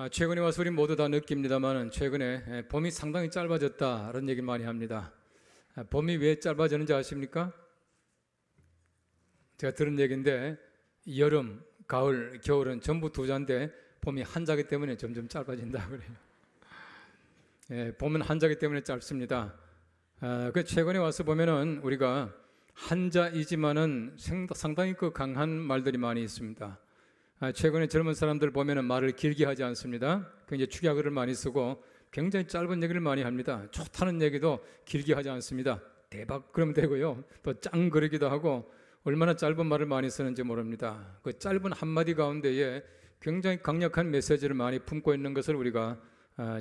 최근에 와서 우리 모두 다 느낍니다만 최근에 봄이 상당히 짧아졌다는 얘기를 많이 합니다. 봄이 왜 짧아졌는지 아십니까? 제가 들은 얘기인데 여름, 가을, 겨울은 전부 두 자인데 봄이 한 자기 때문에 점점 짧아진다 그래요. 봄은 한 자기 때문에 짧습니다. 그 최근에 와서 보면은 우리가 한자이지만은 상당히 강한 말들이 많이 있습니다. 최근에 젊은 사람들 보면은 말을 길게 하지 않습니다. 굉장히 축약어를 많이 쓰고 굉장히 짧은 얘기를 많이 합니다. 좋다는 얘기도 길게 하지 않습니다. 대박 그러면 되고요. 또 짱 그러기도 하고 얼마나 짧은 말을 많이 쓰는지 모릅니다. 그 짧은 한마디 가운데에 굉장히 강력한 메시지를 많이 품고 있는 것을 우리가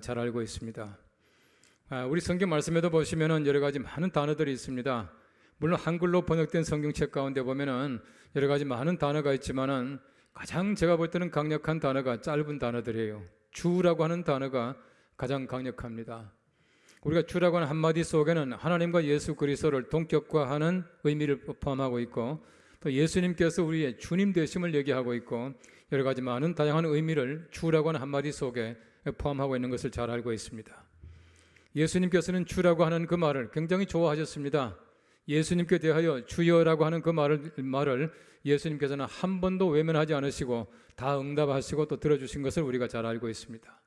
잘 알고 있습니다. 우리 성경 말씀에도 보시면은 여러 가지 많은 단어들이 있습니다. 물론 한글로 번역된 성경책 가운데 보면은 여러 가지 많은 단어가 있지만은 가장 제가 볼 때는 강력한 단어가 짧은 단어들이에요. 주라고 하는 단어가 가장 강력합니다. 우리가 주라고 하는 한마디 속에는 하나님과 예수 그리스도를 동격화하는 의미를 포함하고 있고 또 예수님께서 우리의 주님 되심을 얘기하고 있고 여러 가지 많은 다양한 의미를 주라고 하는 한마디 속에 포함하고 있는 것을 잘 알고 있습니다. 예수님께서는 주라고 하는 그 말을 굉장히 좋아하셨습니다. 예수님께 대하여 주여라고 하는 그 말을 예수님께서는 한 번도 외면하지 않으시고 다 응답하시고 또 들어주신 것을 우리가 잘 알고 있습니다.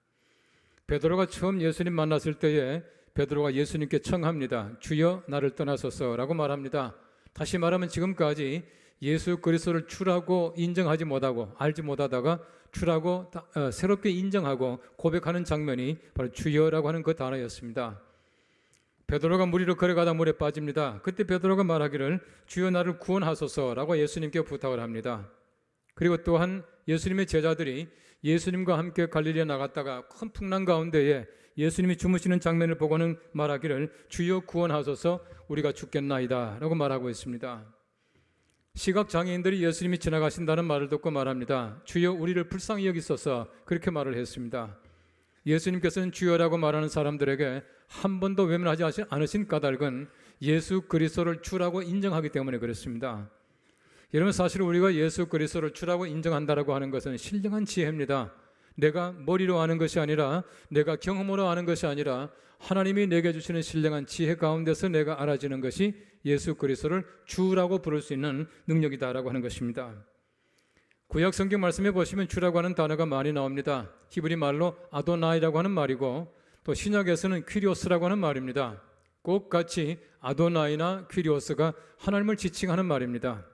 베드로가 처음 예수님 만났을 때에 베드로가 예수님께 청합니다. 주여 나를 떠나소서라고 말합니다. 다시 말하면 지금까지 예수 그리스도를 주라고 인정하지 못하고 알지 못하다가 주라고 새롭게 인정하고 고백하는 장면이 바로 주여라고 하는 그 단어였습니다. 베드로가 물 위로 걸어가다 물에 빠집니다. 그때 베드로가 말하기를 주여 나를 구원하소서라고 예수님께 부탁을 합니다. 그리고 또한 예수님의 제자들이 예수님과 함께 갈릴리에 나갔다가 큰 풍랑 가운데에 예수님이 주무시는 장면을 보고는 말하기를 주여 구원하소서 우리가 죽겠나이다 라고 말하고 있습니다. 시각장애인들이 예수님이 지나가신다는 말을 듣고 말합니다. 주여 우리를 불쌍히 여기소서 그렇게 말을 했습니다. 예수님께서는 주여라고 말하는 사람들에게 한 번도 외면하지 않으신 까닭은 예수 그리스도를 주라고 인정하기 때문에 그렇습니다. 여러분 사실 우리가 예수 그리스도를 주라고 인정한다라고 하는 것은 신령한 지혜입니다. 내가 머리로 아는 것이 아니라 내가 경험으로 아는 것이 아니라 하나님이 내게 주시는 신령한 지혜 가운데서 내가 알아지는 것이 예수 그리스도를 주라고 부를 수 있는 능력이다라고 하는 것입니다. 구약 성경 말씀에 보시면 주라고 하는 단어가 많이 나옵니다. 히브리 말로 아도나이라고 하는 말이고 또 신약에서는 퀴리오스라고 하는 말입니다. 꼭 같이 아도나이나 퀴리오스가 하나님을 지칭하는 말입니다.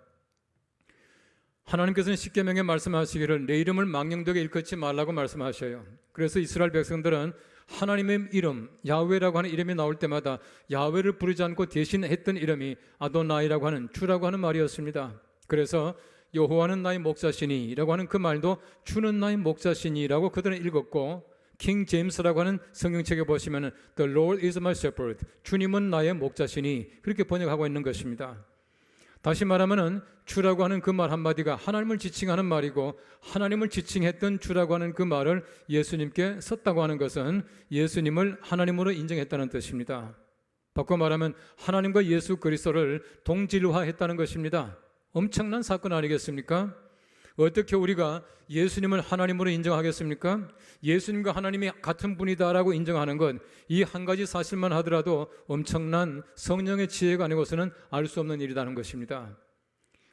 하나님께서는 십계명에 말씀하시기를 내 이름을 망령되게 일컫지 말라고 말씀하셔요. 그래서 이스라엘 백성들은 하나님의 이름 야훼라고 하는 이름이 나올 때마다 야훼를 부르지 않고 대신 했던 이름이 아도나이라고 하는 주라고 하는 말이었습니다. 그래서 여호와는 나의 목자시니 라고 하는 그 말도 주는 나의 목자시니 라고 그들은 읽었고 킹 제임스라고 하는 성경책에 보시면 The Lord is my shepherd 주님은 나의 목자시니 그렇게 번역하고 있는 것입니다. 다시 말하면 주라고 하는 그 말 한마디가 하나님을 지칭하는 말이고 하나님을 지칭했던 주라고 하는 그 말을 예수님께 썼다고 하는 것은 예수님을 하나님으로 인정했다는 뜻입니다. 바꿔 말하면 하나님과 예수 그리스도를 동질화했다는 것입니다. 엄청난 사건 아니겠습니까? 어떻게 우리가 예수님을 하나님으로 인정하겠습니까? 예수님과 하나님이 같은 분이다라고 인정하는 것, 이 한 가지 사실만 하더라도 엄청난 성령의 지혜가 아니고서는 알 수 없는 일이라는 것입니다.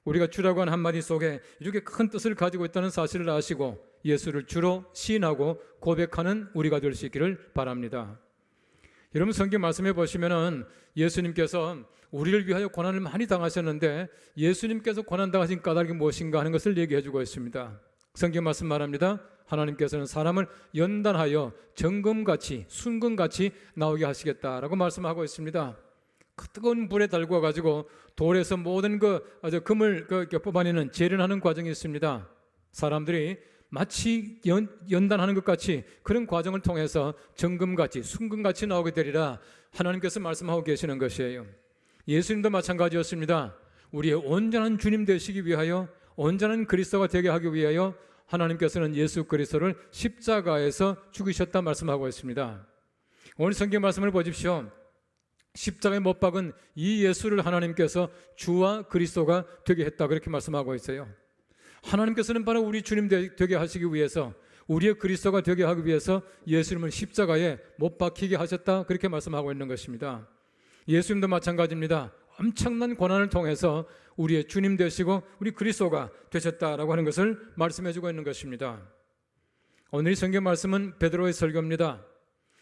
우리가 주라고 하는 한마디 속에 이렇게 큰 뜻을 가지고 있다는 사실을 아시고 예수를 주로 시인하고 고백하는 우리가 될 수 있기를 바랍니다. 여러분 성경 말씀해 보시면은 예수님께서 우리를 위하여 고난을 많이 당하셨는데 예수님께서 고난 당하신 까닭이 무엇인가 하는 것을 얘기해 주고 있습니다. 성경 말씀 말합니다. 하나님께서는 사람을 연단하여 정금같이 순금같이 나오게 하시겠다라고 말씀하고 있습니다. 그 뜨거운 불에 달궈 가지고 돌에서 모든 금을 뽑아내는 재련하는 과정이 있습니다. 사람들이 마치 연단하는 것 같이 그런 과정을 통해서 정금같이 순금같이 나오게 되리라 하나님께서 말씀하고 계시는 것이에요. 예수님도 마찬가지였습니다. 우리의 온전한 주님 되시기 위하여 온전한 그리스도가 되게 하기 위하여 하나님께서는 예수 그리스도를 십자가에서 죽이셨다 말씀하고 있습니다. 오늘 성경 말씀을 보십시오. 십자가에 못 박은 이 예수를 하나님께서 주와 그리스도가 되게 했다 그렇게 말씀하고 있어요. 하나님께서는 바로 우리 주님 되게 하시기 위해서 우리의 그리스도가 되게 하기 위해서 예수님을 십자가에 못 박히게 하셨다, 그렇게 말씀하고 있는 것입니다. 예수님도 마찬가지입니다. 엄청난 고난을 통해서 우리의 주님 되시고 우리 그리스도가 되셨다라고 하는 것을 말씀해주고 있는 것입니다. 오늘 이 성경 말씀은 베드로의 설교입니다.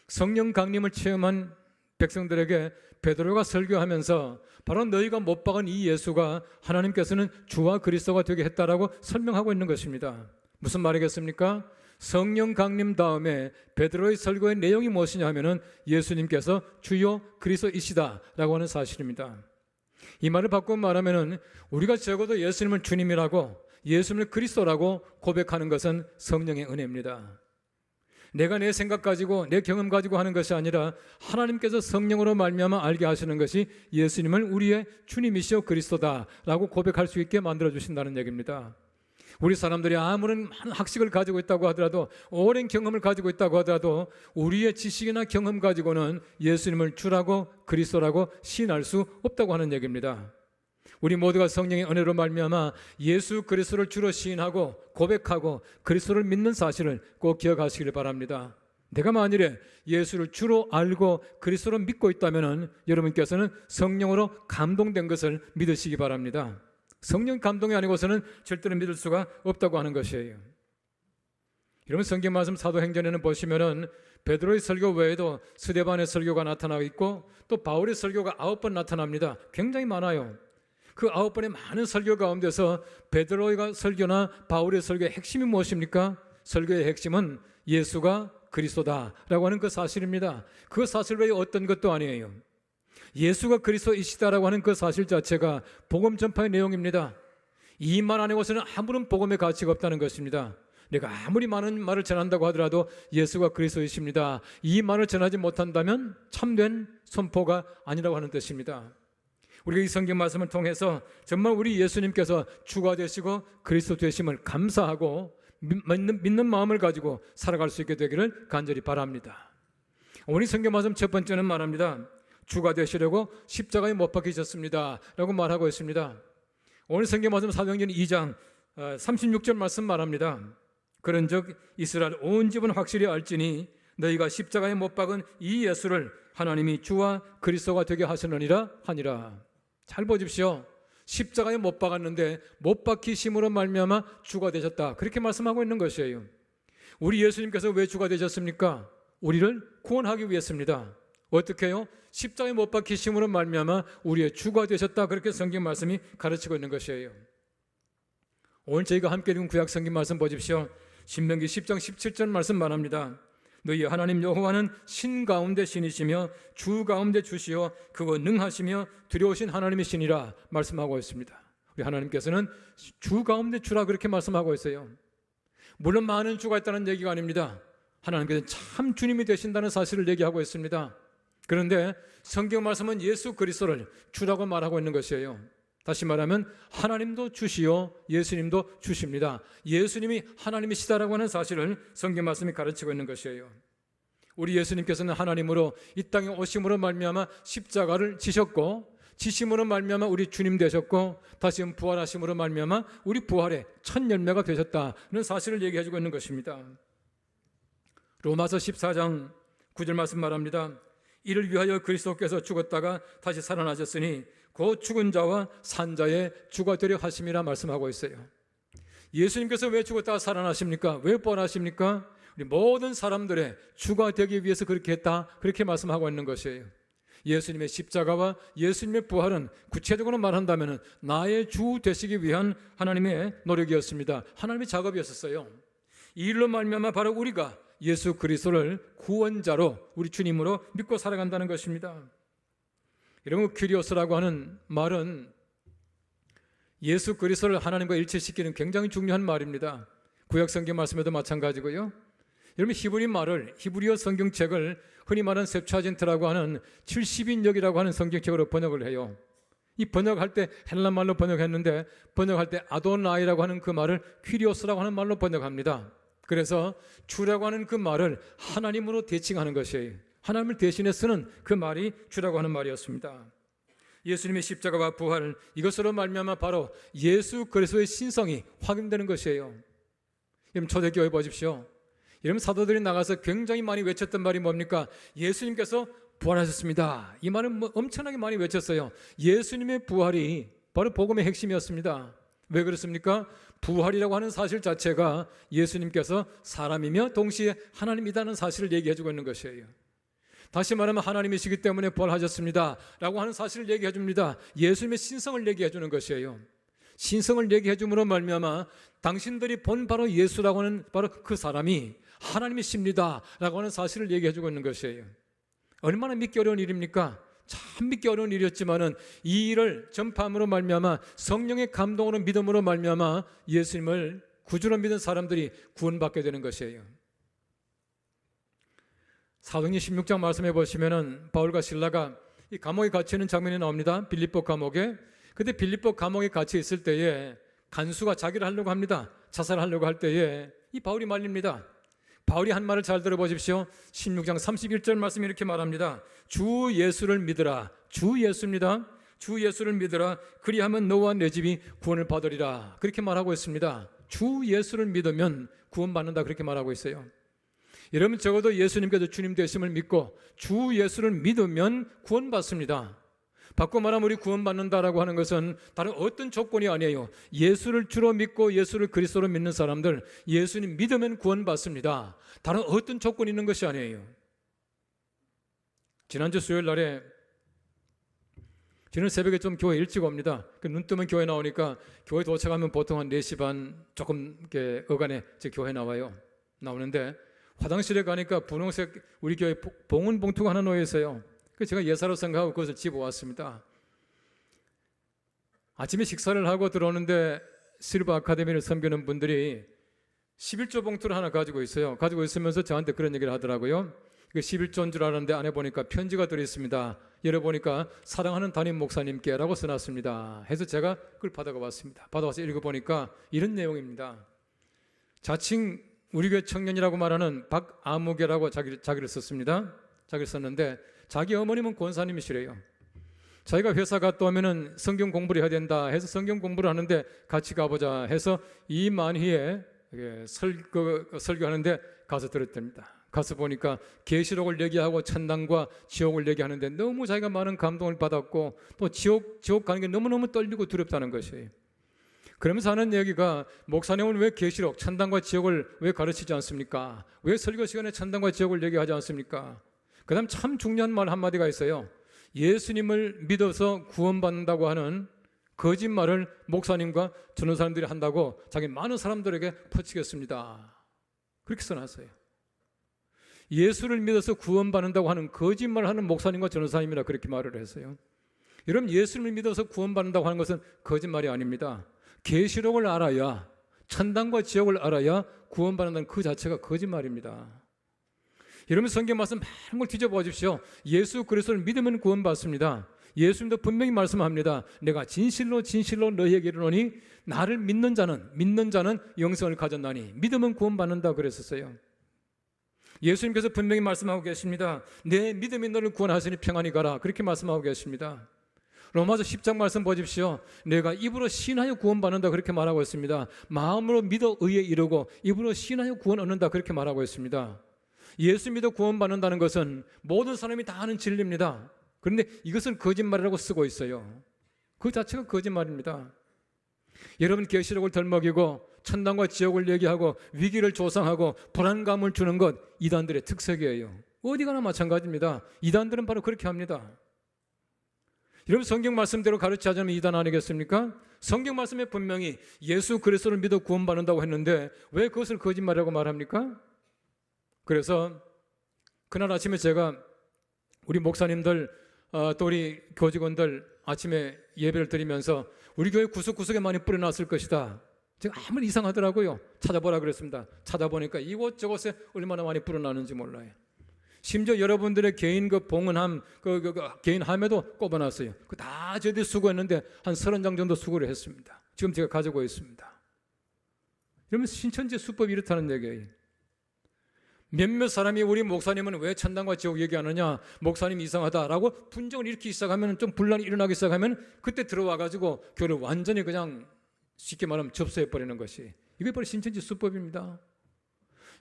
성령 강림을 체험한 백성들에게 베드로가 설교하면서 바로 너희가 못 박은 이 예수가 하나님께서는 주와 그리스도가 되게 했다라고 설명하고 있는 것입니다. 무슨 말이겠습니까? 성령 강림 다음에 베드로의 설교의 내용이 무엇이냐 하면은 예수님께서 주요 그리스도이시다라고 하는 사실입니다. 이 말을 바꾸어 말하면은 우리가 적어도 예수님을 주님이라고, 예수님을 그리스도라고 고백하는 것은 성령의 은혜입니다. 내가 내 생각 가지고 내 경험 가지고 하는 것이 아니라 하나님께서 성령으로 말미암아 알게 하시는 것이 예수님을 우리의 주님이시오 그리스도다라고 고백할 수 있게 만들어 주신다는 얘기입니다. 우리 사람들이 아무런 많은 학식을 가지고 있다고 하더라도, 오랜 경험을 가지고 있다고 하더라도 우리의 지식이나 경험 가지고는 예수님을 주라고 그리스도라고 시인할 수 없다고 하는 얘기입니다. 우리 모두가 성령의 은혜로 말미암아 예수 그리스도를 주로 시인하고 고백하고 그리스도를 믿는 사실을 꼭 기억하시길 바랍니다. 내가 만일에 예수를 주로 알고 그리스도를 믿고 있다면 여러분께서는 성령으로 감동된 것을 믿으시기 바랍니다. 성령 감동이 아니고서는 절대로 믿을 수가 없다고 하는 것이에요. 여러분, 성경 말씀 사도행전에는 보시면은 베드로의 설교 외에도 스데반의 설교가 나타나고 있고 또 바울의 설교가 9번 나타납니다. 굉장히 많아요. 그 9번의 많은 설교 가운데서 베드로의 설교나 바울의 설교의 핵심이 무엇입니까? 설교의 핵심은 예수가 그리스도다라고 하는 그 사실입니다. 그 사실 외에 어떤 것도 아니에요. 예수가 그리스도이시다라고 하는 그 사실 자체가 복음 전파의 내용입니다. 이 말 안에서는 아무런 복음의 가치가 없다는 것입니다. 내가 아무리 많은 말을 전한다고 하더라도 예수가 그리스도이십니다, 이 말을 전하지 못한다면 참된 선포가 아니라고 하는 뜻입니다. 우리가 이 성경 말씀을 통해서 정말 우리 예수님께서 주가 되시고 그리스도 되심을 감사하고 믿는 마음을 가지고 살아갈 수 있게 되기를 간절히 바랍니다. 오늘 성경 말씀 첫 번째는 말합니다. 주가 되시려고 십자가에 못 박히셨습니다 라고 말하고 있습니다. 오늘 성경 말씀 사도행전 2장 36절 말씀 말합니다. 그런즉 이스라엘 온 집은 확실히 알지니 너희가 십자가에 못 박은 이 예수를 하나님이 주와 그리스도가 되게 하시느니라 하니라. 잘 보십시오. 십자가에 못 박았는데 못 박히심으로 말미암아 주가 되셨다, 그렇게 말씀하고 있는 것이에요. 우리 예수님께서 왜 주가 되셨습니까? 우리를 구원하기 위해서입니다. 어떻게 해요? 십자가에 못 박히심으로 말미암아 우리의 주가 되셨다, 그렇게 성경 말씀이 가르치고 있는 것이에요. 오늘 저희가 함께 읽은 구약 성경 말씀 보십시오. 신명기 10장 17절 말씀 말합니다. 너희 하나님 여호와는 신 가운데 신이시며 주 가운데 주시오 그거 능하시며 두려우신 하나님이시니라 말씀하고 있습니다. 우리 하나님께서는 주 가운데 주라 그렇게 말씀하고 있어요. 물론 많은 주가 있다는 얘기가 아닙니다. 하나님께서는 참 주님이 되신다는 사실을 얘기하고 있습니다. 그런데 성경 말씀은 예수 그리스도를 주라고 말하고 있는 것이에요. 다시 말하면 하나님도 주시오, 예수님도 주십니다. 예수님이 하나님이시다라고 하는 사실을 성경 말씀이 가르치고 있는 것이에요. 우리 예수님께서는 하나님으로 이 땅에 오심으로 말미암아 십자가를 지셨고, 지심으로 말미암아 우리 주님 되셨고, 다시 부활하심으로 말미암아 우리 부활의 첫 열매가 되셨다는 사실을 얘기해주고 있는 것입니다. 로마서 14장 9절 말씀 말합니다. 이를 위하여 그리스도께서 죽었다가 다시 살아나셨으니 그 죽은 자와 산 자의 주가 되려 하심이라 말씀하고 있어요. 예수님께서 왜 죽었다가 살아나십니까? 왜 부활하십니까? 우리 모든 사람들의 주가 되기 위해서 그렇게 했다, 그렇게 말씀하고 있는 것이에요. 예수님의 십자가와 예수님의 부활은 구체적으로 말한다면 나의 주 되시기 위한 하나님의 노력이었습니다. 하나님의 작업이었어요. 이 일로 말미암아 바로 우리가 예수 그리스도를 구원자로 우리 주님으로 믿고 살아간다는 것입니다. 여러분, 큐리오스라고 하는 말은 예수 그리스도를 하나님과 일치시키는 굉장히 중요한 말입니다. 구약 성경 말씀에도 마찬가지고요. 여러분, 히브리어 성경책을 흔히 말하는 셉차진트라고 하는 70인역이라고 하는 성경책으로 번역을 해요. 이 번역할 때 헬라 말로 번역했는데 번역할 때 아도나이라고 하는 그 말을 퀴리오스라고 하는 말로 번역합니다. 그래서 주라고 하는 그 말을 하나님으로 대칭하는 것이에요. 하나님을 대신해 쓰는 그 말이 주라고 하는 말이었습니다. 예수님의 십자가와 부활, 이것으로 말미암아 바로 예수 그리스도의 신성이 확인되는 것이에요. 여러분, 초대교회 보십시오. 이러면 사도들이 나가서 굉장히 많이 외쳤던 말이 뭡니까? 예수님께서 부활하셨습니다. 이 말은 엄청나게 많이 외쳤어요. 예수님의 부활이 바로 복음의 핵심이었습니다. 왜 그렇습니까? 부활이라고 하는 사실 자체가 예수님께서 사람이며 동시에 하나님이라는 사실을 얘기해주고 있는 것이에요. 다시 말하면 하나님이시기 때문에 부활하셨습니다 라고 하는 사실을 얘기해 줍니다. 예수님의 신성을 얘기해 주는 것이에요. 신성을 얘기해 줌으로 말미암아 당신들이 본 바로 예수라고 하는 바로 그 사람이 하나님이십니다 라고 하는 사실을 얘기해 주고 있는 것이에요. 얼마나 믿기 어려운 일입니까? 참 믿기 어려운 일이었지만은 이 일을 전파함으로 말미암아 성령의 감동으로 믿음으로 말미암아 예수님을 구주로 믿은 사람들이 구원받게 되는 것이에요. 사도행전 16장 말씀해 보시면은 바울과 실라가 이 감옥에 갇혀 있는 장면이 나옵니다. 빌립보 감옥에. 근데 빌립보 감옥에 갇혀 있을 때에 간수가 자기를 하려고 합니다. 자살하려고 할 때에 이 바울이 말립니다. 바울이 한 말을 잘 들어보십시오. 16장 31절 말씀이 이렇게 말합니다. 주 예수를 믿으라. 주 예수입니다. 주 예수를 믿으라. 그리하면 너와 내 집이 구원을 받으리라. 그렇게 말하고 있습니다. 주 예수를 믿으면 구원받는다 그렇게 말하고 있어요. 여러분 적어도 예수님께서 주님 되심을 믿고 주 예수를 믿으면 구원받습니다. 바꿔 말하면 우리 구원받는다라고 하는 것은 다른 어떤 조건이 아니에요. 예수를 주로 믿고 예수를 그리스도로 믿는 사람들, 예수님 믿으면 구원받습니다. 다른 어떤 조건이 있는 것이 아니에요. 지난주 수요일 날에 저는 새벽에 좀 교회 일찍 옵니다. 눈 뜨면 교회 나오니까 교회 도착하면 보통 한 4시 반 조금 이렇게 어간에 제 교회 나오는데 화장실에 가니까 분홍색 우리 교회 봉은 봉투가 하나 놓여 있어요. 제가 예사로 생각하고 그것을 집어왔습니다. 아침에 식사를 하고 들어오는데 실버 아카데미를 섬기는 분들이 11조 봉투를 하나 가지고 있어요. 가지고 있으면서 저한테 그런 얘기를 하더라고요. 11조인 줄 알았는데 안에 보니까 편지가 들어있습니다. 열어보니까 사랑하는 담임 목사님께 라고 써놨습니다. 해서 제가 그걸 받아왔습니다. 받아와서 읽어보니까 이런 내용입니다. 자칭 우리 교회 청년이라고 말하는 박아무개라고 자기를 썼습니다. 자기를 썼는데 자기 어머님은 권사님이시래요. 자기가 회사 갔다 오면은 성경 공부를 해야 된다 해서 성경 공부를 하는데 같이 가보자 해서 이 만희에 설교하는데 가서 들었답니다. 가서 보니까 계시록을 얘기하고 천당과 지옥을 얘기하는데 너무 자기가 많은 감동을 받았고 또 지옥 가는 게 너무너무 떨리고 두렵다는 것이에요. 그러면서 하는 얘기가 목사님은 왜 계시록 천당과 지옥을 왜 가르치지 않습니까? 왜 설교 시간에 천당과 지옥을 얘기하지 않습니까? 그 다음 참 중요한 말 한마디가 있어요. 예수님을 믿어서 구원받는다고 하는 거짓말을 목사님과 전는 사람들이 한다고 자기 많은 사람들에게 퍼치겠습니다. 그렇게 써놨어요. 예수를 믿어서 구원받는다고 하는 거짓말을 하는 목사님과 전도사님이라 그렇게 말을 했어요. 여러분 예수를 믿어서 구원받는다고 하는 것은 거짓말이 아닙니다. 계시록을 알아야 천당과 지옥을 알아야 구원받는다는 그 자체가 거짓말입니다. 여러분 성경 말씀 많은 걸 뒤져보십시오. 예수 그리스도를 믿으면 구원받습니다. 예수님도 분명히 말씀합니다. 내가 진실로 너희에게 이르노니 나를 믿는 자는 영생을 가졌나니 믿으면 구원받는다 그랬었어요. 예수님께서 분명히 말씀하고 계십니다. 내 믿음이 너를 구원하시니 평안히 가라 그렇게 말씀하고 계십니다. 로마서 10장 말씀 보십시오. 내가 입으로 신하여 구원받는다 그렇게 말하고 있습니다. 마음으로 믿어 의에 이르고 입으로 신하여 구원 얻는다 그렇게 말하고 있습니다. 예수 믿어 구원받는다는 것은 모든 사람이 다 아는 진리입니다. 그런데 이것은 거짓말이라고 쓰고 있어요. 그 자체가 거짓말입니다. 여러분 계시록을 덜먹이고 천당과 지옥을 얘기하고 위기를 조성하고 불안감을 주는 것 이단들의 특색이에요. 어디 가나 마찬가지입니다. 이단들은 바로 그렇게 합니다. 여러분 성경 말씀대로 가르치지 않으면 이단 아니겠습니까? 성경 말씀에 분명히 예수 그리스도를 믿어 구원받는다고 했는데 왜 그것을 거짓말이라고 말합니까? 그래서 그날 아침에 제가 우리 목사님들 또 우리 교직원들 아침에 예배를 드리면서 우리 교회 구석구석에 많이 뿌려놨을 것이다. 제가 아무리 이상하더라고요. 찾아보라 그랬습니다. 찾아보니까 이곳저곳에 얼마나 많이 뿌려놨는지 몰라요. 심지어 여러분들의 개인 그 봉헌함, 개인 함에도 꼽아놨어요. 그 다 저희들이 수고했는데 한 30장 정도 수고를 했습니다. 지금 제가 가지고 있습니다. 이러면 신천지 수법이 이렇다는 얘기예요. 몇몇 사람이 우리 목사님은 왜 천당과 지옥 얘기하느냐, 목사님 이상하다라고 분정을 일으키기 시작하면 좀 분란이 일어나기 시작하면 그때 들어와가지고 교회를 완전히 그냥 쉽게 말하면 접수해버리는 것이 이게 바로 신천지 수법입니다.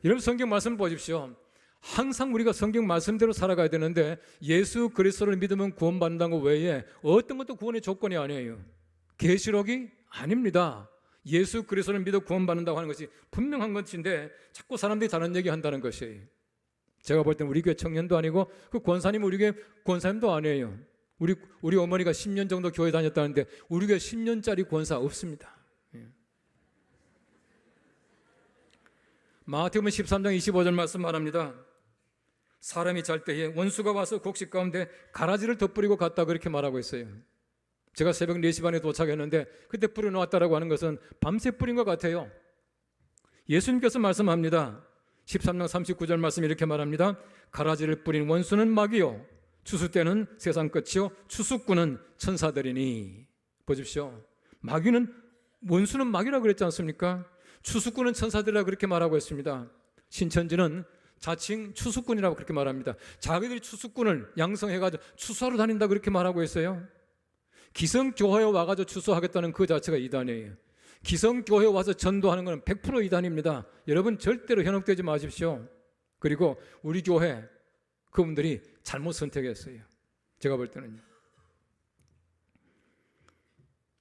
여러분 성경 말씀 보십시오. 항상 우리가 성경 말씀대로 살아가야 되는데 예수 그리스도를 믿으면 구원받는다는 것 외에 어떤 것도 구원의 조건이 아니에요. 계시록이 아닙니다. 예수 그리스도를 믿어 구원받는다고 하는 것이 분명한 것인데 자꾸 사람들이 다른 얘기 한다는 것이에요. 제가 볼 때는 우리 교회 청년도 아니고 그 권사님 우리 교회 권사님도 아니에요. 우리 어머니가 10년 정도 교회 다녔다는데 우리 교회 10년짜리 권사 없습니다. 마태복음 13장 25절 말씀 말합니다. 사람이 잘 때에 원수가 와서 곡식 가운데 가라지를 덧뿌리고 갔다 그렇게 말하고 있어요. 제가 새벽 4시 반에 도착했는데 그때 뿌려놓았다라고 하는 것은 밤새 뿌린 것 같아요. 예수님께서 말씀합니다. 13장 39절 말씀 이렇게 말합니다. 가라지를 뿌린 원수는 마귀요 추수 때는 세상 끝이요 추수꾼은 천사들이니. 보십시오. 원수는 마귀라고 그랬지 않습니까? 추수꾼은 천사들이라고 그렇게 말하고 있습니다. 신천지는 자칭 추수꾼이라고 그렇게 말합니다. 자기들이 추수꾼을 양성해가지고 추수하러 다닌다 그렇게 말하고 있어요. 기성교회에 와가지고 추수하겠다는 그 자체가 이단이에요. 기성교회에 와서 전도하는 것은 100% 이단입니다. 여러분 절대로 현혹되지 마십시오. 그리고 우리 교회 그분들이 잘못 선택했어요. 제가 볼 때는요.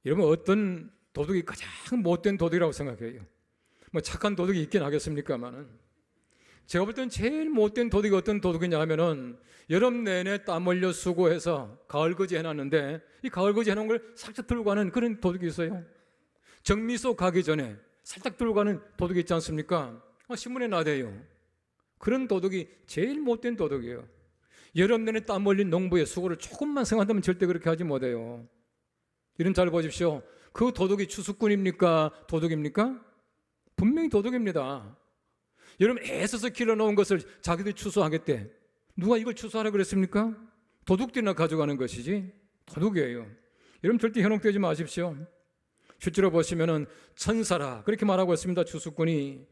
여러분 어떤 도둑이 가장 못된 도둑이라고 생각해요? 뭐 착한 도둑이 있긴 하겠습니까만은 제가 볼 때는 제일 못된 도둑이 어떤 도둑이냐 하면은 여름 내내 땀 흘려 수고해서 가을거지 해놨는데 이 가을거지 해놓은 걸 살짝 들고 가는 그런 도둑이 있어요. 정미소 가기 전에 살짝 들고 가는 도둑이 있지 않습니까? 신문에 나대요. 그런 도둑이 제일 못된 도둑이에요. 여름 내내 땀 흘린 농부의 수고를 조금만 생각한다면 절대 그렇게 하지 못해요. 이런 잘 보십시오. 그 도둑이 추수꾼입니까? 도둑입니까? 분명히 도둑입니다. 여러분 애써서 길러놓은 것을 자기들이 추수하겠대. 누가 이걸 추수하라 그랬습니까? 도둑들이나 가져가는 것이지 도둑이에요. 여러분 절대 현혹되지 마십시오. 실제로 보시면은 천사라 그렇게 말하고 있습니다. 추수꾼이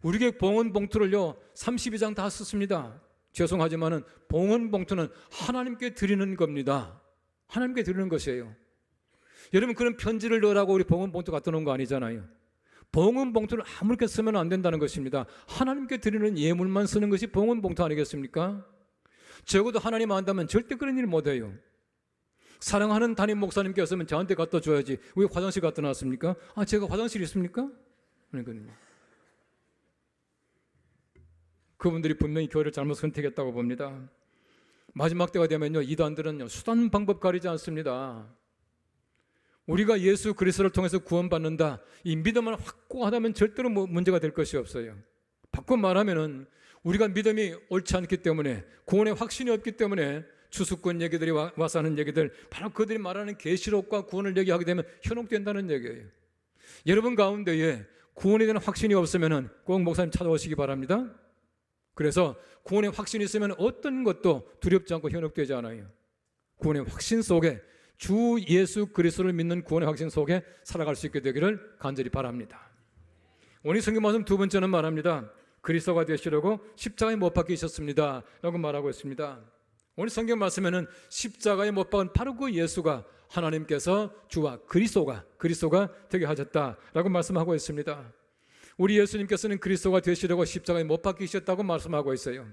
우리 교회 봉헌 봉투를요 32장 다 썼습니다. 죄송하지만은 봉헌 봉투는 하나님께 드리는 겁니다. 하나님께 드리는 것이에요. 여러분 그런 편지를 넣으라고 우리 봉헌 봉투 갖다 놓은 거 아니잖아요. 봉헌 봉투를 아무렇게 쓰면 안 된다는 것입니다. 하나님께 드리는 예물만 쓰는 것이 봉헌 봉투 아니겠습니까? 적어도 하나님 안다면 절대 그런 일 못해요. 사랑하는 담임 목사님께서는 저한테 갖다 줘야지 왜 화장실 갖다 놨습니까? 제가 화장실 있습니까? 그러니까요. 그분들이 분명히 교회를 잘못 선택했다고 봅니다. 마지막 때가 되면요 이단들은요 수단 방법 가리지 않습니다. 우리가 예수 그리스도를 통해서 구원받는다 이 믿음을 확고하다면 절대로 문제가 될 것이 없어요. 바꿔 말하면은 우리가 믿음이 옳지 않기 때문에 구원의 확신이 없기 때문에 추수꾼 얘기들이 와서 하는 얘기들 바로 그들이 말하는 계시록과 구원을 얘기하게 되면 현혹된다는 얘기예요. 여러분 가운데에 구원에 대한 확신이 없으면 꼭 목사님 찾아오시기 바랍니다. 그래서 구원의 확신이 있으면 어떤 것도 두렵지 않고 현혹되지 않아요. 구원의 확신 속에 주 예수 그리스도를 믿는 구원의 확신 속에 살아갈 수 있게 되기를 간절히 바랍니다. 오늘 성경 말씀 두 번째는 말합니다. 그리스도가 되시려고 십자가에 못 박히셨습니다 라고 말하고 있습니다. 오늘 성경 말씀에는 십자가에 못 박은 바로 그 예수가 하나님께서 주와 그리스도가 되게 하셨다라고 말씀하고 있습니다. 우리 예수님께서는 그리스도가 되시려고 십자가에 못 박히셨다고 말씀하고 있어요.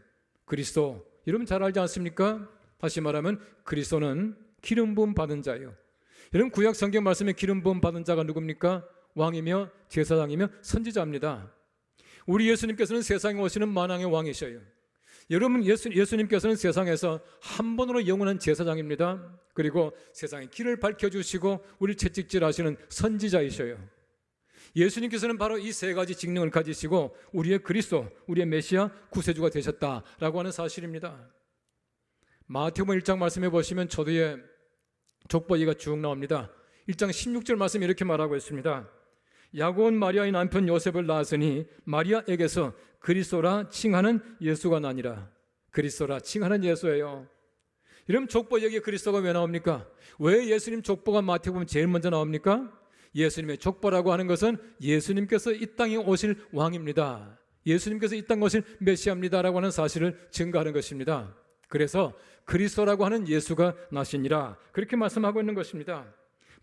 그리스도 여러분 잘 알지 않습니까? 다시 말하면 그리스도는 기름 부음 받은 자예요. 여러분 구약 성경 말씀에 기름 부음 받은 자가 누굽니까? 왕이며 제사장이며 선지자입니다. 우리 예수님께서는 세상에 오시는 만왕의 왕이셔요. 여러분 예수님께서는 세상에서 한 번으로 영원한 제사장입니다. 그리고 세상의 길을 밝혀주시고 우리 채찍질하시는 선지자이셔요. 예수님께서는 바로 이 세 가지 직능을 가지시고 우리의 그리스도, 우리의 메시아, 구세주가 되셨다라고 하는 사실입니다. 마태복음 1장 말씀해 보시면 저도의 족보기가 쭉 나옵니다. 1장 16절 말씀 이렇게 말하고 있습니다. 야고온 마리아의 남편 요셉을 낳았으니 마리아에게서 그리스도라 칭하는 예수가 나니라. 그리스도라 칭하는 예수예요. 이러면 족보기에 그리스도가 왜 나옵니까? 왜 예수님 족보가 마태복음 제일 먼저 나옵니까? 예수님의 족보라고 하는 것은 예수님께서 이 땅에 오실 왕입니다. 예수님께서 이 땅에 오실 메시아입니다라고 하는 사실을 증거하는 것입니다. 그래서 그리스도라고 하는 예수가 나시니라 그렇게 말씀하고 있는 것입니다.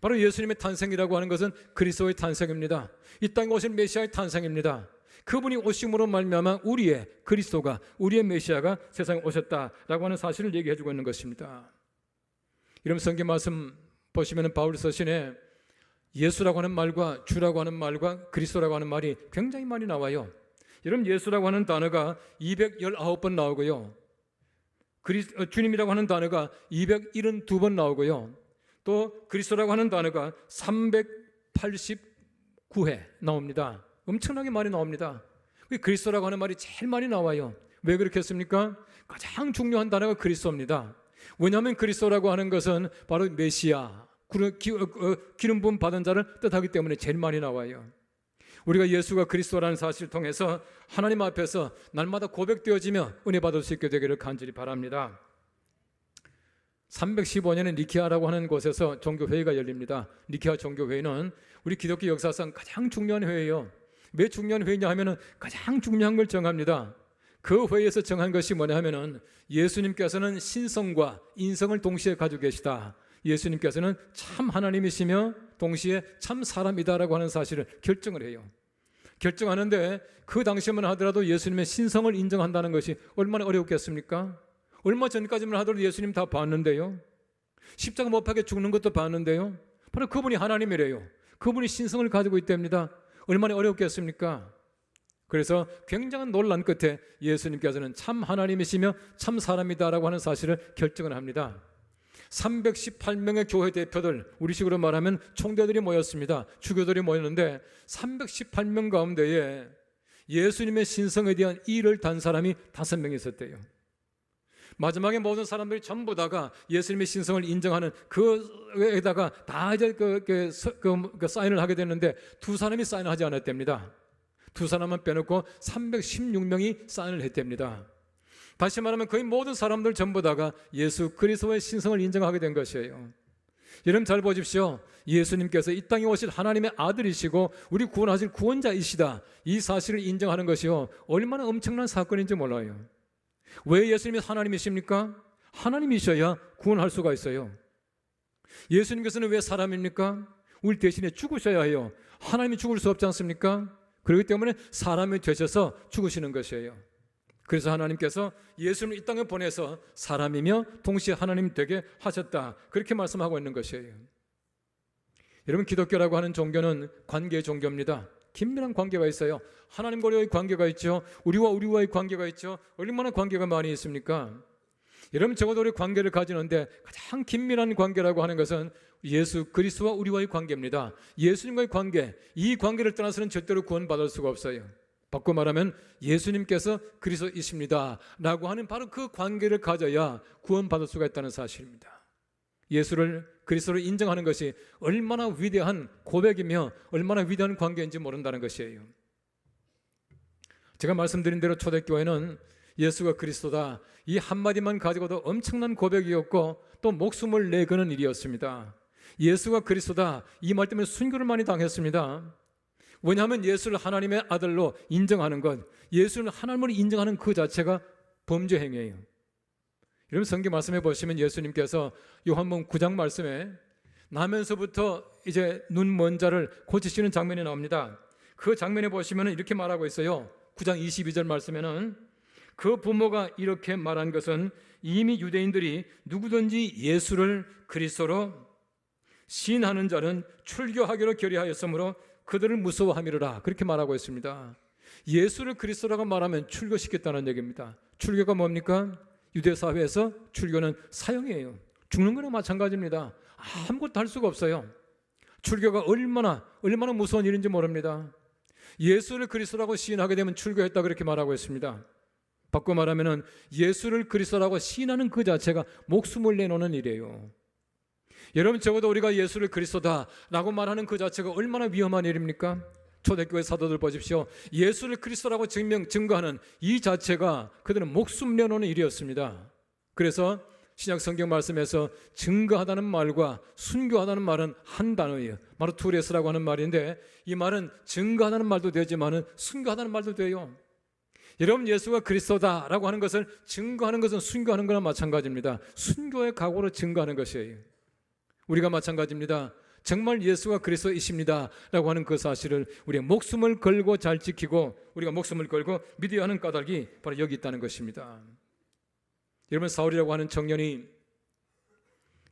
바로 예수님의 탄생이라고 하는 것은 그리스도의 탄생입니다. 이 땅에 오신 메시아의 탄생입니다. 그분이 오심으로 말미암아 우리의 그리스도가, 우리의 메시아가 세상에 오셨다라고 하는 사실을 얘기해 주고 있는 것입니다. 이런 성경 말씀 보시면 바울 서신에 예수라고 하는 말과 주라고 하는 말과 그리스도라고 하는 말이 굉장히 많이 나와요. 여러분, 예수라고 하는 단어가 219번 나오고요, 주님이라고 하는 단어가 272번 나오고요, 또 그리스도라고 하는 단어가 389회 나옵니다. 엄청나게 많이 나옵니다. 그리스도라고 하는 말이 제일 많이 나와요. 왜 그렇겠습니까? 가장 중요한 단어가 그리스도입니다. 왜냐하면 그리스도라고 하는 것은 바로 메시아, 기름 부음 받은 자를 뜻하기 때문에 제일 많이 나와요. 우리가 예수가 그리스도라는 사실을 통해서 하나님 앞에서 날마다 고백되어지며 은혜 받을 수 있게 되기를 간절히 바랍니다. 315년에 니케아라고 하는 곳에서 종교회의가 열립니다. 니케아 종교회의는 우리 기독교 역사상 가장 중요한 회의예요. 왜 중요한 회의냐 하면은 가장 중요한 걸 정합니다. 그 회의에서 정한 것이 뭐냐 하면은 예수님께서는 신성과 인성을 동시에 가지고 계시다. 예수님께서는 참 하나님이시며 동시에 참 사람이다라고 하는 사실을 결정을 해요. 결정하는데 그 당시만 하더라도 예수님의 신성을 인정한다는 것이 얼마나 어렵겠습니까? 얼마 전까지만 하더라도 예수님 다 봤는데요. 십자가 못 박혀 죽는 것도 봤는데요. 바로 그분이 하나님이래요. 그분이 신성을 가지고 있답니다. 얼마나 어렵겠습니까? 그래서 굉장한 논란 끝에 예수님께서는 참 하나님이시며 참 사람이다라고 하는 사실을 결정을 합니다. 318명의 교회 대표들, 우리식으로 말하면 총대들이 모였습니다. 주교들이 모였는데 318명 가운데에 예수님의 신성에 대한 이의를 단 사람이 5명 있었대요. 마지막에 모든 사람들이 전부 다가 예수님의 신성을 인정하는 그에다가 다 이제 그 사인을 하게 됐는데 2사람이 사인을 하지 않았답니다. 2사람만 빼놓고 316명이 사인을 했답니다. 다시 말하면 거의 모든 사람들 전부 다가 예수 그리스도의 신성을 인정하게 된 것이에요. 여러분 잘 보십시오. 예수님께서 이 땅에 오실 하나님의 아들이시고 우리 구원하실 구원자이시다, 이 사실을 인정하는 것이요, 얼마나 엄청난 사건인지 몰라요. 왜 예수님이 하나님이십니까? 하나님이셔야 구원할 수가 있어요. 예수님께서는 왜 사람입니까? 우리 대신에 죽으셔야 해요. 하나님이 죽을 수 없지 않습니까? 그렇기 때문에 사람이 되셔서 죽으시는 것이에요. 그래서 하나님께서 예수님을 이 땅에 보내서 사람이며 동시에 하나님 되게 하셨다, 그렇게 말씀하고 있는 것이에요. 여러분, 기독교라고 하는 종교는 관계의 종교입니다. 긴밀한 관계가 있어요. 하나님과 우리와의 관계가 있죠. 우리와의 관계가 있죠. 얼마나 관계가 많이 있습니까? 여러분, 적어도 우리 관계를 가지는데 가장 긴밀한 관계라고 하는 것은 예수 그리스도와 우리와의 관계입니다. 예수님과의 관계, 이 관계를 떠나서는 절대로 구원받을 수가 없어요. 바꿔 말하면 예수님께서 그리스도이십니다 라고 하는 바로 그 관계를 가져야 구원받을 수가 있다는 사실입니다. 예수를 그리스도를 인정하는 것이 얼마나 위대한 고백이며 얼마나 위대한 관계인지 모른다는 것이에요. 제가 말씀드린 대로 초대교회는 예수가 그리스도다, 이 한마디만 가지고도 엄청난 고백이었고 또 목숨을 내거는 일이었습니다. 예수가 그리스도다, 이 말 때문에 순교를 많이 당했습니다. 왜냐하면 예수를 하나님의 아들로 인정하는 것, 예수를 하나님으로 인정하는 그 자체가 범죄 행위예요. 여러분, 성경 말씀해 보시면 예수님께서 요한복음 9장 말씀에 나면서부터 이제 눈 먼 자를 고치시는 장면이 나옵니다. 그 장면에 보시면 이렇게 말하고 있어요. 9장 22절 말씀에는 그 부모가 이렇게 말한 것은 이미 유대인들이 누구든지 예수를 그리스도로 시인하는 자는 출교하기로 결의하였으므로 그들을 무서워함이로라, 그렇게 말하고 있습니다. 예수를 그리스도라고 말하면 출교시켰다는 얘기입니다. 출교가 뭡니까? 유대 사회에서 출교는 사형이에요. 죽는 거랑 마찬가지입니다. 아무것도 할 수가 없어요. 출교가 얼마나 무서운 일인지 모릅니다. 예수를 그리스도라고 시인하게 되면 출교했다, 그렇게 말하고 있습니다. 바꿔 말하면 예수를 그리스도라고 시인하는 그 자체가 목숨을 내놓는 일이에요. 여러분, 적어도 우리가 예수를 그리스도다라고 말하는 그 자체가 얼마나 위험한 일입니까? 초대교회 사도들 보십시오. 예수를 그리스도라고 증거하는 이 자체가 그들은 목숨 내놓는 일이었습니다. 그래서 신약 성경 말씀에서 증거하다는 말과 순교하다는 말은 한 단어예요. 바로 투레스라고 하는 말인데, 이 말은 증거하다는 말도 되지만 순교하다는 말도 돼요. 여러분, 예수가 그리스도다라고 하는 것을 증거하는 것은 순교하는 거나 마찬가지입니다. 순교의 각오로 증거하는 것이에요. 우리가 마찬가지입니다. 정말 예수가 그리스도이십니다 라고 하는 그 사실을 우리의 목숨을 걸고 잘 지키고 우리가 목숨을 걸고 믿어야 하는 까닭이 바로 여기 있다는 것입니다. 여러분, 사울이라고 하는 청년이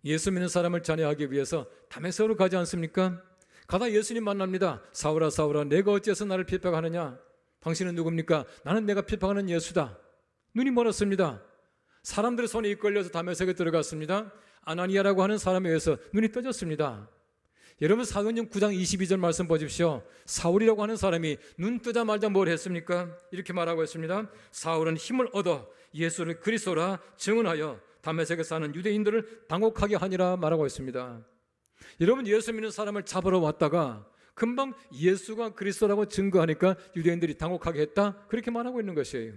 예수 믿는 사람을 잔해하기 위해서 다메섹으로 가지 않습니까? 가다 예수님 만납니다. 사울아 사울아 내가 어째서 나를 핍박하느냐? 당신은 누굽니까? 나는 내가 핍박하는 예수다. 눈이 멀었습니다. 사람들의 손에 이끌려서 다메섹에 들어갔습니다. 아나니아라고 하는 사람에 의해서 눈이 떠졌습니다. 여러분, 사도행전 9장 22절 말씀 보십시오. 사울이라고 하는 사람이 눈 뜨자마자 뭘 했습니까? 이렇게 말하고 있습니다. 사울은 힘을 얻어 예수를 그리스도라 증언하여 다메섹에 사는 유대인들을 당혹하게 하니라 말하고 있습니다. 여러분, 예수 믿는 사람을 잡으러 왔다가 금방 예수가 그리스도라고 증거하니까 유대인들이 당혹하게 했다, 그렇게 말하고 있는 것이에요.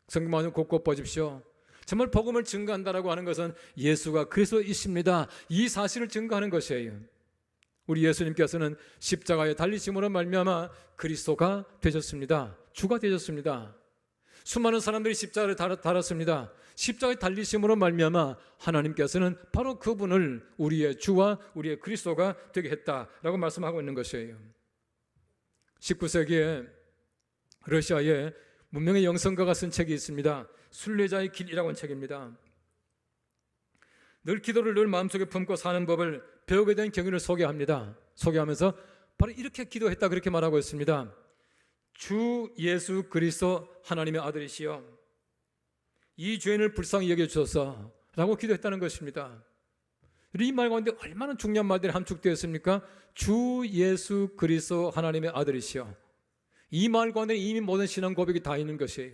성경 말씀 곳곳 보십시오. 정말 복음을 증거한다라고 하는 것은 예수가 그리스도이십니다, 이 사실을 증거하는 것이에요. 우리 예수님께서는 십자가에 달리심으로 말미암아 그리스도가 되셨습니다. 주가 되셨습니다. 수많은 사람들이 십자가를 달았습니다. 십자가에 달리심으로 말미암아 하나님께서는 바로 그분을 우리의 주와 우리의 그리스도가 되게 했다라고 말씀하고 있는 것이에요. 19세기에 러시아에 문명의 영성가가 쓴 책이 있습니다. 순례자의 길이라고 하는 책입니다. 늘 기도를 늘 마음속에 품고 사는 법을 배우게 된 경위를 소개하면서 바로 이렇게 기도했다, 그렇게 말하고 있습니다. 주 예수 그리스도 하나님의 아들이시여, 이 죄인을 불쌍히 여겨주소서 라고 기도했다는 것입니다. 이 말 가운데 얼마나 중요한 말들이 함축되어 있습니까? 주 예수 그리스도 하나님의 아들이시여. 이 말 가운데 이미 모든 신앙 고백이 다 있는 것이에요.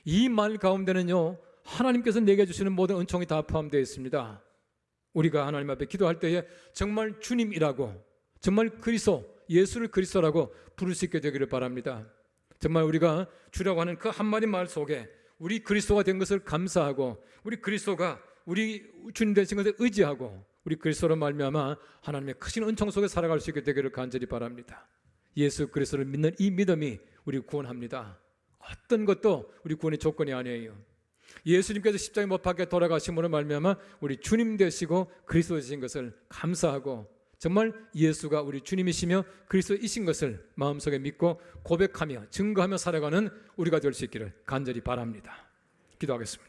이 말 가운데는요, 하나님께서 내게 주시는 모든 은총이 다 포함되어 있습니다. 우리가 하나님 앞에 기도할 때에 정말 주님이라고, 정말 그리스도, 예수를 그리스도라고 부를 수 있게 되기를 바랍니다. 정말 우리가 주라고 하는 그 한마디 말 속에 우리 그리스도가 된 것을 감사하고, 우리 그리스도가 우리 주님 되신 것을 의지하고, 우리 그리스도로 말미암아 하나님의 크신 은총 속에 살아갈 수 있게 되기를 간절히 바랍니다. 예수 그리스도를 믿는 이 믿음이 우리 구원합니다. 어떤 것도 우리 구원의 조건이 아니에요. 예수님께서 십자가에 못 박혀 돌아가심으로 말미암아 우리 주님 되시고 그리스도 되신 것을 감사하고, 정말 예수가 우리 주님이시며 그리스도이신 것을 마음속에 믿고 고백하며 증거하며 살아가는 우리가 될 수 있기를 간절히 바랍니다. 기도하겠습니다.